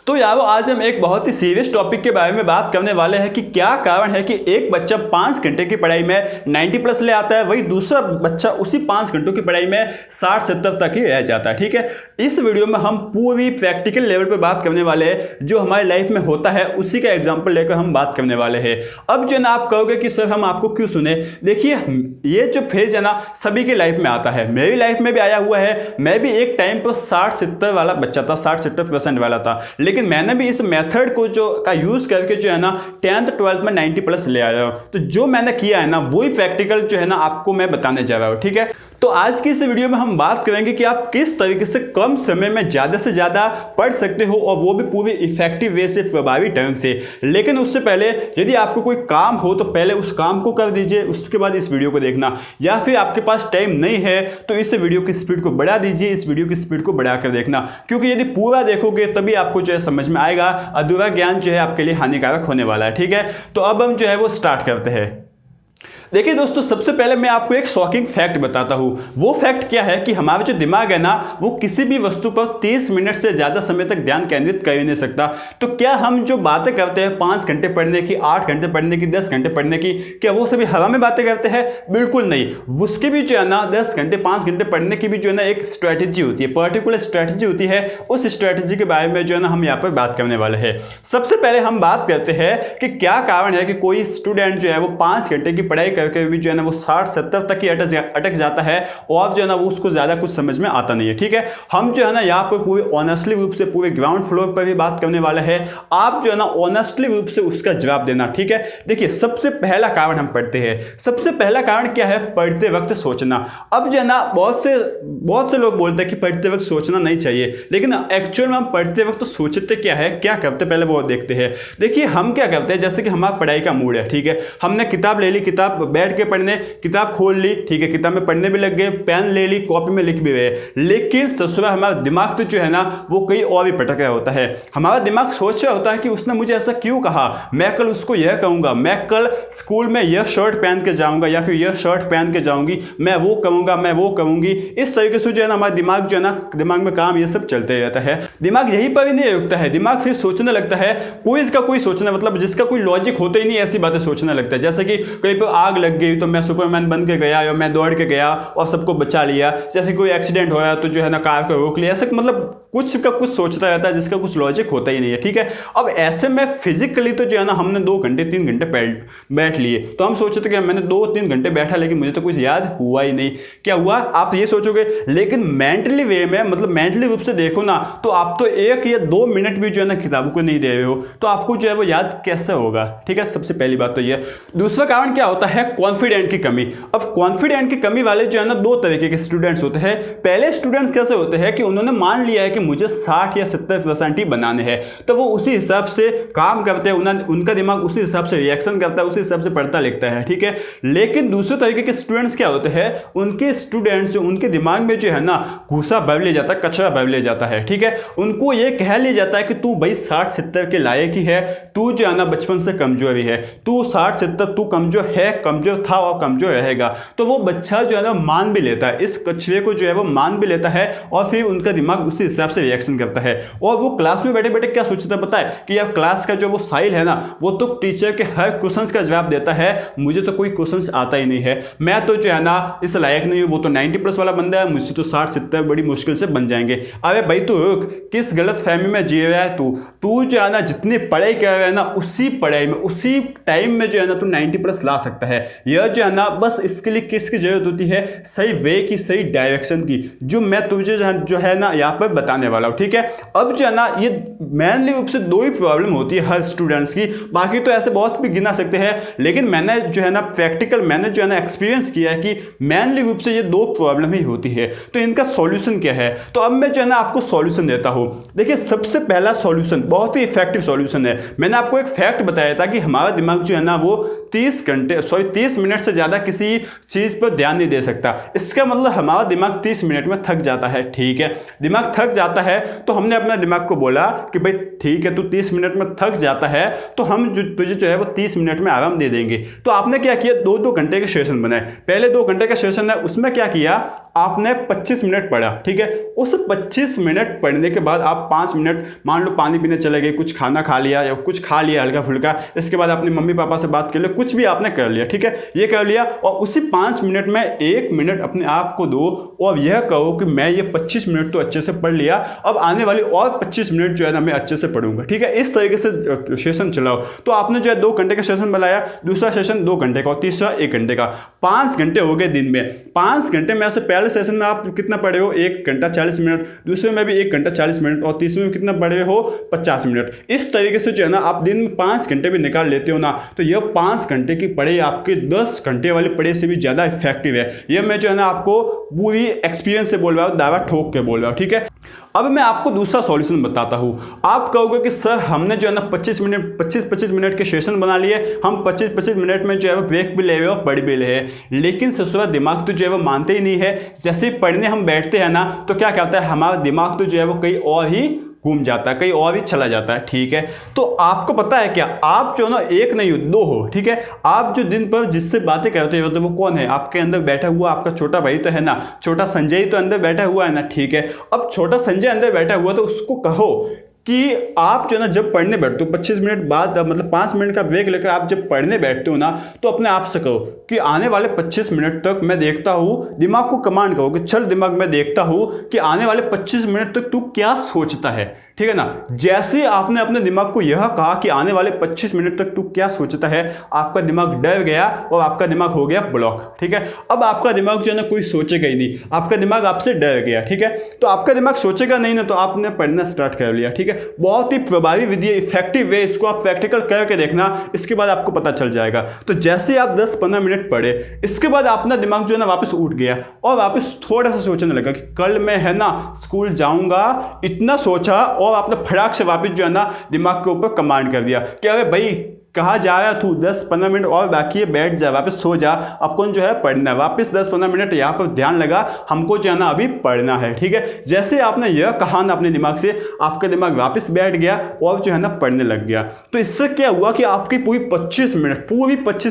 तो यारो आज हम एक बहुत ही सीरियस टॉपिक के बारे में बात करने वाले हैं कि क्या कारण है कि एक बच्चा 5 घंटे की पढ़ाई में 90 प्लस ले आता है, वही दूसरा बच्चा उसी 5 घंटों की पढ़ाई में 60-70 तक ही रह जाता है। ठीक है, इस वीडियो में हम पूरी प्रैक्टिकल लेवल पे बात करने वाले हैं, जो हमारी लाइफ में होता है उसी का एग्जाम्पल लेकर हम बात करने वाले हैं। अब जो ना आप कहोगे कि सर हम आपको क्यों सुने, देखिए ये जो फेज है ना सभी की लाइफ में आता है, मेरी लाइफ में भी आया हुआ है। मैं भी एक टाइम पर 60-70 वाला बच्चा था, 60-70% वाला था, लेकिन मैंने भी इस मेथड को जो का यूज करके जो है ना 10th 12th में 90 प्लस ले आया हूं। तो जो मैंने किया है ना वही प्रैक्टिकल जो है ना आपको मैं बताने जा रहा हूं। ठीक है, तो आज की इस वीडियो में हम बात करेंगे कि आप किस तरीके से कम समय में ज्यादा से ज्यादा पढ़ सकते हो, और वो भी पूरी इफेक्टिव वे से, प्रभावी ढंग से। लेकिन उससे पहले यदि आपको कोई काम हो तो पहले उस काम को कर दीजिए, उसके बाद इस वीडियो को देखना। या फिर आपके पास टाइम नहीं है तो इस वीडियो की स्पीड को बढ़ा दीजिए, इस वीडियो की स्पीड को बढ़ाकर देखना, क्योंकि यदि पूरा देखोगे तभी आपको जो है समझ में आएगा। अधूरा ज्ञान जो है आपके लिए हानिकारक होने वाला है। ठीक है, तो अब हम जो है वो स्टार्ट करते हैं। देखिए दोस्तों, सबसे पहले मैं आपको एक शॉकिंग फैक्ट बताता हूं। वो फैक्ट क्या है कि हमारा जो दिमाग है ना वो किसी भी वस्तु पर 30 मिनट से ज्यादा समय तक ध्यान केंद्रित कर ही नहीं सकता। तो क्या हम जो बातें करते हैं 5 घंटे पढ़ने की, 8 घंटे पढ़ने की, 10 घंटे पढ़ने की, क्या वो सभी हवा में बातें करते हैं? बिल्कुल नहीं। उसकी भी जो है ना 10 घंटे 5 घंटे पढ़ने की भी जो है ना एक स्ट्रैटेजी होती है, पर्टिकुलर स्ट्रैटेजी होती है। उस स्ट्रैटेजी के बारे में जो है ना हम यहाँ पर बात करने वाले हैं। सबसे पहले हम बात करते हैं कि क्या कारण है कि कोई स्टूडेंट जो है वो 5 घंटे की पढ़ाई करके भी जो है ना वो 60-70 तक ही अटक जाता है, और जो है ना वो उसको ज्यादा कुछ समझ में आता नहीं है। ठीक है, हम जो है ना यहाँ पर पूरे ऑनेस्टली रूप से पूरे ग्राउंड फ्लोर पर भी बात करने वाले हैं। आप जो है ना ऑनेस्टली रूप से उसका जवाब देना। ठीक है, देखिए सबसे पहला कारण हम पढ़ते हैं। सबसे पहला कारण क्या है? पढ़ते वक्त सोचना। अब जो है ना बहुत से लोग बोलते हैं कि पढ़ते वक्त सोचना नहीं चाहिए, लेकिन एक्चुअल में हम पढ़ते वक्त सोचते क्या है, क्या करते पहले वो देखते हैं। देखिए हम क्या करते हैं, जैसे कि हमारा पढ़ाई का मूड है, ठीक है, हमने किताब ले ली, किताब बैठ के पढ़ने, किताब खोल ली, ठीक है, किताब में पढ़ने भी लग गए, पेन ले ली, कॉपी में लिख भी गए, लेकिन ससुरा हमारा दिमाग तो जो है ना वो कहीं और भी भटक रहा होता है। हमारा दिमाग सोच रहा होता है कि उसने मुझे ऐसा क्यों कहा, मैं कल उसको यह कहूंगा, मैं कल स्कूल में यह शर्ट पहन के जाऊंगा या फिर यह शर्ट पहन के जाऊंगी, मैं वो कहूंगा, मैं वो कहूंगी। इस तरीके से जो है ना हमारा दिमाग जो है ना, दिमाग में काम ये सब चलते रहता है। दिमाग यहीं पर ही नहीं रुकता है, दिमाग फिर सोचने लगता है, कोई इसका कोई सोचना मतलब जिसका कोई लॉजिक होता ही नहीं, ऐसी बातें सोचने लगता है। जैसे कि कहीं पर आग लग गई तो मैं सुपरमैन बन के गया, या मैं दौड़ के गया और सबको बचा लिया। जैसे कोई एक्सीडेंट होया तो जो है ना कार को रोक लिया। ऐसे मतलब कुछ का कुछ सोचता रहता है जिसका कुछ लॉजिक होता ही नहीं है। ठीक है, अब ऐसे में फिजिकली तो जो है ना हमने 2 घंटे 3 घंटे बैठ लिए, तो हम सोचते कि मैंने 2-3 घंटे बैठा लेकिन मुझे तो कुछ याद हुआ ही नहीं। क्या हुआ आप ये सोचोगे, लेकिन मेंटली वे में मतलब मेंटली रूप से देखो ना तो आप तो 1 या 2 मिनट भी जो है ना किताबों को नहीं दे रहे हो, तो आपको जो है वो याद कैसे होगा? ठीक है, सबसे पहली बात तो ये। दूसरा कारण क्या होता है? कॉन्फिडेंट की कमी। अब कॉन्फिडेंट की कमी वाले जो है ना 2 तरीके के स्टूडेंट्स होते हैं। पहले स्टूडेंट्स कैसे होते हैं कि उन्होंने मान लिया है कि मुझे 60 या 70% ही बनाने हैं, तो वो उसी हिसाब से काम करते हैं, उनका दिमाग उसी हिसाब से रिएक्शन करता है, उसी हिसाब से पढ़ता लिखता है। ठीक है, लेकिन दूसरे तरीके के स्टूडेंट्स क्या होते हैं, उनके स्टूडेंट्स जो उनके दिमाग में जो है ना घूसा भर ले जाता है, कचरा भर ले जाता है। ठीक है, उनको ये कह लिया जाता है कि तू भाई 60-70 के लायक ही है, तू जो है ना बचपन से कमजोर ही है, तू 60-70 तू कमजोर है, कमजोर था और कमजोर रहेगा। तो वो बच्चा जो है ना मान भी लेता है, इस कचरे को जो है वो मान भी लेता है, और फिर उनका दिमाग उसी हिसाब से रिएक्शन करता है। और वो क्लास में बैठे बैठे क्या सोचता है पता है कि यार क्लास का जो वो साहिल है ना वो तो टीचर के हर क्वेश्चंस का जवाब देता है, मुझे तो कोई क्वेश्चंस आता ही नहीं है, मैं तो जो है ना इस लायक नहीं हूं, वो तो 90 प्लस वाला बंदा है, मुझसे तो 60-70 बड़ी मुश्किल से बन जाएंगे। अरे भाई तू रुक, किस गलत फहमी में जी रहा है तू जो है ना जितनी पढ़ाई कर रहा है ना उसी पढ़ाई में उसी टाइम में जो है ना तू 90 प्लस ला सकता है। यह जो है ना बस इसके लिए किसकी जरूरत होती है? सही वे की, सही डायरेक्शन की, जो मैं तुझे जो है ना यहाँ पर बताने वाला हूँ। ठीक है, अब जो है ना ये मेनली रूप से 2 ही प्रॉब्लम होती है हर स्टूडेंट्स की, बाकी तो ऐसे बहुत भी गिना सकते हैं, लेकिन मैंने जो है ना प्रैक्टिकल मैंने जो है ना एक्सपीरियंस किया है कि मेनली रूप से ये 2 प्रॉब्लम ही होती है। तो इनका सॉल्यूशन क्या है? तो अब मैं जो है ना आपको सॉल्यूशन देता हूँ। देखिए सबसे पहला सॉल्यूशन बहुत ही इफेक्टिव सॉल्यूशन है। मैंने आपको एक फैक्ट बताया था कि हमारा दिमाग जो है ना वो 30 30 मिनट से ज़्यादा किसी चीज़ पर ध्यान नहीं दे सकता। इसका मतलब हमारा दिमाग 30 मिनट में थक जाता है। ठीक है, दिमाग थक जाता है तो हमने अपने दिमाग को बोला कि भाई ठीक है, तू 30 मिनट में थक जाता है तो हम तुझे जो है वो 30 मिनट में आराम दे देंगे। तो आपने क्या किया, 2-2 घंटे के सेशन बनाए। पहले 2 घंटे का सेशन है, उसमें क्या किया, आपने 25 मिनट पढ़ा। ठीक है, उस 25 मिनट पढ़ने के बाद आप 5 मिनट मान लो पानी पीने चले गए, कुछ खाना खा लिया या कुछ खा लिया हल्का फुल्का, इसके बाद अपने मम्मी पापा से बात कर लिया, कुछ भी आपने कर लिया। ठीक है, ये कर लिया और उसी 5 मिनट में 1 मिनट अपने आप को दो और यह कहो कि मैं ये 25 मिनट तो अच्छे से पढ़ लिया, अब आने वाली और 25 मिनट जो है ना मैं अच्छे से पढ़ूंगा। ठीक है, इस तरीके से सेशन चलाओ। तो आपने जो है 2 घंटे का सेशन बनाया, दूसरा सेशन 2 घंटे का और तीसरा 1 घंटे का। 5 घंटे हो गए दिन में। 5 घंटे में से पहले सेशन में आप कितना पढ़े हो, 1 घंटा 40 मिनट, दूसरे में भी 1 घंटा 40 मिनट और तीसरे में कितना पढ़े हो, 50 मिनट। इस तरीके से जो है ना आप दिन में 5 घंटे भी निकाल लेते हो ना, तो यह 5 घंटे की पढ़ाई आपके 10 घंटे वाली पढ़ाई से भी ज़्यादा इफेक्टिव है। यह मैं जो है ना आपको पूरी एक्सपीरियंस से बोल रहा हूँ, दावा ठोक के बोल रहा हूँ। ठीक है, अब मैं आपको दूसरा सॉल्यूशन बताता हूं। आप कहोगे कि सर हमने जो है ना 25 मिनट के सेशन बना लिए, हम 25 मिनट में जो है वो ब्रेक भी ले रहे हो, पढ़ भी ले रहे, लेकिन ससुरा दिमाग तो जो है वो मानते ही नहीं है। जैसे ही पढ़ने हम बैठते हैं ना तो क्या कहता है, हमारा दिमाग तो जो है वो कहीं और ही घूम जाता है, कहीं और भी चला जाता है। ठीक है, तो आपको पता है क्या, आप जो ना एक नहीं हो 2 हो। ठीक है, आप जो दिन पर जिससे बातें करते हो तो वो कौन है, आपके अंदर बैठा हुआ आपका छोटा भाई तो है ना, छोटा संजय तो अंदर बैठा हुआ है ना। ठीक है, अब छोटा संजय अंदर बैठा हुआ तो उसको कहो कि आप जो ना जब पढ़ने बैठते हो 25 मिनट बाद, मतलब 5 मिनट का ब्रेक लेकर आप जब पढ़ने बैठते हो ना, तो अपने आप से कहो कि आने वाले 25 मिनट तक मैं देखता हूँ, दिमाग को कमांड कहो कि चल दिमाग मैं देखता हूँ कि आने वाले 25 मिनट तक तू क्या सोचता है। ठीक है ना, जैसे आपने अपने दिमाग को यह कहा कि आने वाले 25 मिनट तक तू क्या सोचता है, आपका दिमाग डर गया और आपका दिमाग हो गया ब्लॉक। ठीक है, अब आपका दिमाग जो है ना कोई सोचेगा ही नहीं, आपका दिमाग आपसे डर गया। ठीक है, तो आपका दिमाग सोचेगा नहीं ना, तो आपने पढ़ना स्टार्ट कर लिया। ठीक है, बहुत ही प्रभावी विधि है, इफेक्टिव वे, इसको आप प्रैक्टिकल करके देखना, इसके बाद आपको पता चल जाएगा। तो जैसे आप 10-15 मिनट पढ़े, इसके बाद अपना दिमाग जो है ना वापस उठ गया और वापस थोड़ा सा सोचने लगा कि कल मैं है ना स्कूल जाऊंगा, इतना सोचा और आपने फटाक से वापस जो है ना दिमाग के ऊपर कमांड कर दिया कि अरे भाई कहाँ जा रहा तू, 10-15 मिनट और बाकी है, बैठ जा, वापस सो जा, आपको जो है पढ़ना है। वापस 10-15 मिनट यहाँ पर ध्यान लगा, हमको जो है ना अभी पढ़ना है। ठीक है, जैसे आपने यह कहा ना अपने दिमाग से, आपका दिमाग वापस बैठ गया और जो है ना पढ़ने लग गया। तो इससे क्या हुआ कि आपकी पूरी 25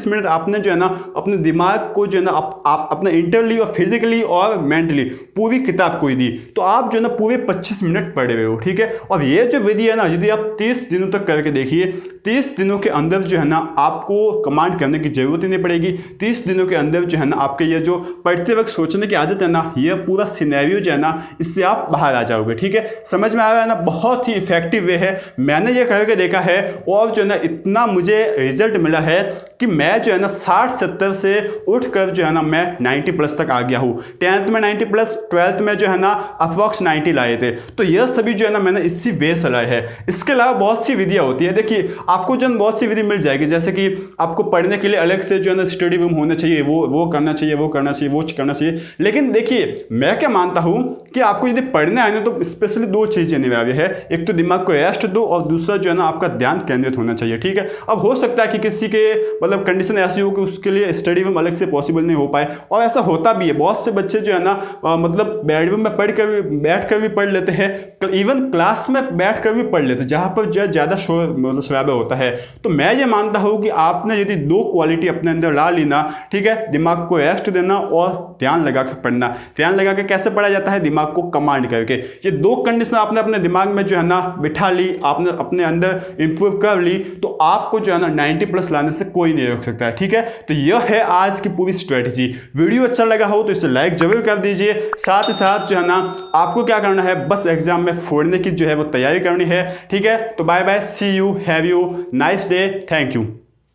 मिनट आपने जो है ना अपने दिमाग को जो है ना आप अपने इंटरली और फिजिकली और मेंटली पूरी किताब को ही दी, तो आप जो है ना पूरे 25 मिनट पढ़े हुए हो। ठीक है, और ये जो विधि है ना, यदि आप 30 दिनों तक करके देखिए, 30 दिनों के अंदर जो है ना आपको कमांड करने की जरूरत ही नहीं पड़ेगी। 30 दिनों के अंदर जो है ना आपके ये जो पढ़ते वक्त सोचने की आदत है ना, ये पूरा सिनेरियो जो है ना, इससे आप बाहर आ जाओगे। ठीक है, समझ में आ रहा है ना, बहुत ही इफेक्टिव वे है, मैंने ये करके देखा है और जो है ना इतना मुझे रिजल्ट मिला है कि मैं जो है ना 60-70 से उठकर जो है ना मैं 90+ तक आ गया हूँ। 10th में 90+, 12th में जो है ना अप्रॉक्स 90 लाए थे। तो यह सभी जो है ना मैंने इसी वे से लाए है। इसके अलावा बहुत सी विधियाँ होती है, देखिए आपको जो बहुत सी विधि मिल जाएगी, जैसे कि आपको पढ़ने के लिए अलग से जो है ना स्टडी रूम होना चाहिए, वो करना चाहिए, वो करना चाहिए। लेकिन देखिए मैं क्या मानता हूँ कि आपको यदि पढ़ना है ना तो स्पेशली 2 चीज़ें अनिवार्य है, एक तो दिमाग को रेस्ट दो और दूसरा जो है ना आपका ध्यान केंद्रित होना चाहिए। ठीक है, अब हो सकता है कि किसी के मतलब कंडीशन ऐसी हो कि उसके लिए स्टडी रूम अलग से पॉसिबल नहीं हो पाए, और ऐसा होता भी है। बहुत से बच्चे जो है ना मतलब बेडरूम में बैठ कर भी पढ़ लेते हैं, इवन क्लास में बैठ कर भी पढ़ लेते हैं, जहाँ पर जो है ज़्यादा शोर शराबा होता है। तो मैं ये मानता हूँ कि आपने यदि 2 क्वालिटी अपने अंदर ला ली ना, ठीक है, दिमाग को रेस्ट देना और ध्यान लगा कर पढ़ना। ध्यान लगा के कैसे पढ़ा जाता है, दिमाग को कमांड करके। ये 2 कंडीशन आपने अपने दिमाग में जो है ना बिठा ली, आपने अपने अंदर इंप्रूव कर ली, तो आपको जो है ना 90+ लाने से कोई नहीं रोक सकता है। ठीक है, तो यह है आज की पूरी स्ट्रेटजी। वीडियो अच्छा लगा हो तो इसे लाइक जरूर कर दीजिए। साथ ही साथ जो है ना आपको क्या करना है, बस एग्जाम में फोड़ने की जो है वो तैयारी करनी है। ठीक है, तो bye bye, see you, have you nice day, thank you.